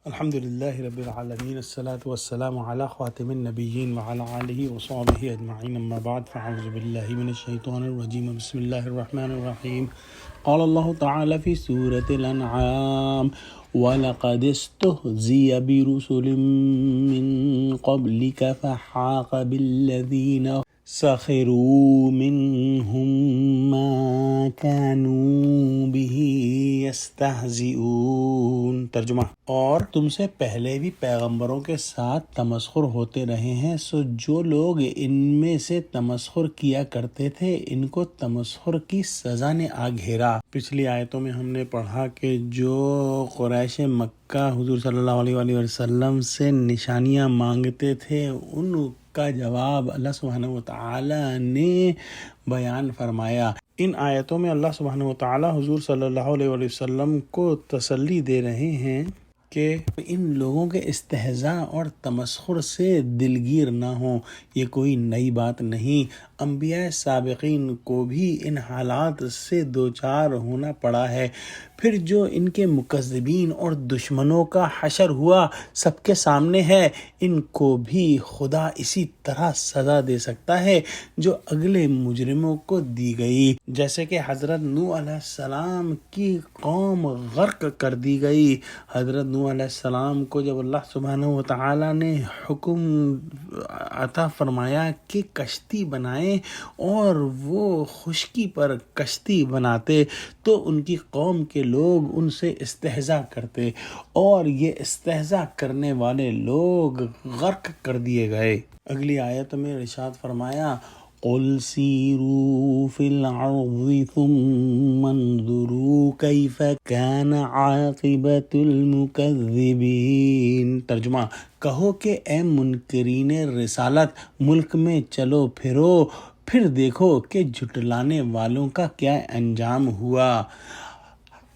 الحمد لله رب العالمين، الصلاة والسلام على خاتم النبيين وعلى آله وصحبه أجمعين، أما بعد فأعوذ بالله من الشيطان الرجيم. بسم الله الرحمن الرحيم. قال الله تعالى في سورة الأنعام: وَلَقَدِ اسْتُهْزِئَ بِرُسُلٍ مِّن قَبْلِكَ فَحَاقَ بِالَّذِينَ سَخِرُوا مِنْهُمْ مَا كَانُوا بِهِ يَسْتَهْزِئُونَ۔ ترجمہ: اور تم سے پہلے بھی پیغمبروں کے ساتھ تمسخر ہوتے رہے ہیں، سو جو لوگ ان میں سے تمسخر کیا کرتے تھے ان کو تمسخر کی سزا نے آ گھیرا۔ پچھلی آیتوں میں ہم نے پڑھا کہ جو قریش مکہ حضور صلی اللہ علیہ وآلہ وسلم سے نشانیاں مانگتے تھے ان کا جواب اللہ سبحانہ وتعالی نے بیان فرمایا۔ ان آیتوں میں اللہ سبحانہ وتعالی حضور صلی اللہ علیہ وآلہ وسلم کو تسلی دے رہے ہیں کہ ان لوگوں کے استہزاء اور تمسخر سے دلگیر نہ ہوں، یہ کوئی نئی بات نہیں۔ انبیاء سابقین کو بھی ان حالات سے دوچار ہونا پڑا ہے۔ پھر جو ان کے مکذبین اور دشمنوں کا حشر ہوا سب کے سامنے ہے، ان کو بھی خدا اسی طرح سزا دے سکتا ہے جو اگلے مجرموں کو دی گئی، جیسے کہ حضرت نوح علیہ السلام کی قوم غرق کر دی گئی۔ حضرت نوح علیہ السلام کو جب اللہ سبحانہ وتعالی نے حکم عطا فرمایا کہ کشتی بنائیں اور وہ خشکی پر کشتی بناتے تو ان کی قوم کے لوگ ان سے استہزاء کرتے اور یہ استہزاء کرنے والے لوگ غرق کر دیے گئے۔ اگلی آیت میں ارشاد فرمایا: قُلْ سِيرُوا فِي الْأَرْضِ ثُمَّ انظُرُوا كَيْفَ كَانَ عَاقِبَةُ الْمُكَذِّبِينَ۔ ترجمہ: کہو کہ اے منکرین رسالت، ملک میں چلو پھرو، پھر دیکھو کہ جھٹلانے والوں کا کیا انجام ہوا۔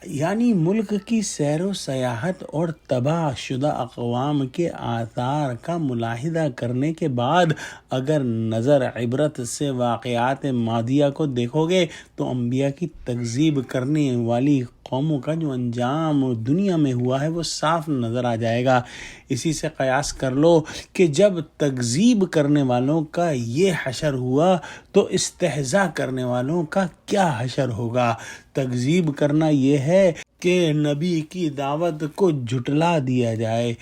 یعنی ملک کی سیر و سیاحت اور تباہ شدہ اقوام کے آثار کا ملاحظہ کرنے کے بعد اگر نظر عبرت سے واقعات ماضیہ کو دیکھو گے تو انبیاء کی تکذیب کرنے والی قوموں کا جو انجام دنیا میں ہوا ہے وہ صاف نظر آ جائے گا۔ اسی سے قیاس کر لو کہ جب تکذیب کرنے والوں کا یہ حشر ہوا تو استہزاء کرنے والوں کا کیا حشر ہوگا۔ تکذیب کرنا یہ ہے کہ نبی کی دعوت کو جھٹلا دیا جائے،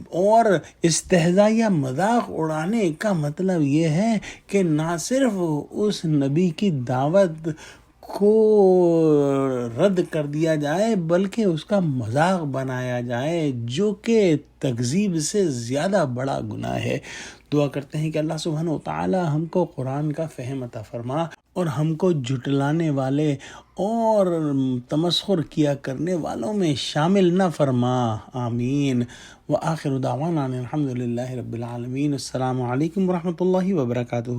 اور استہزاء یا مذاق اڑانے کا مطلب یہ ہے کہ نہ صرف اس نبی کی دعوت کو رد کر دیا جائے بلکہ اس کا مذاق بنایا جائے، جو کہ تکذیب سے زیادہ بڑا گناہ ہے۔ دعا کرتے ہیں کہ اللہ سبحانہ وتعالی ہم کو قرآن کا فہم عطا فرما اور ہم کو جھٹلانے والے اور تمسخر کیا کرنے والوں میں شامل نہ فرما، آمین۔ وآخر دعوانا الحمد للہ رب العالمین۔ السلام علیکم ورحمۃ اللہ وبرکاتہ۔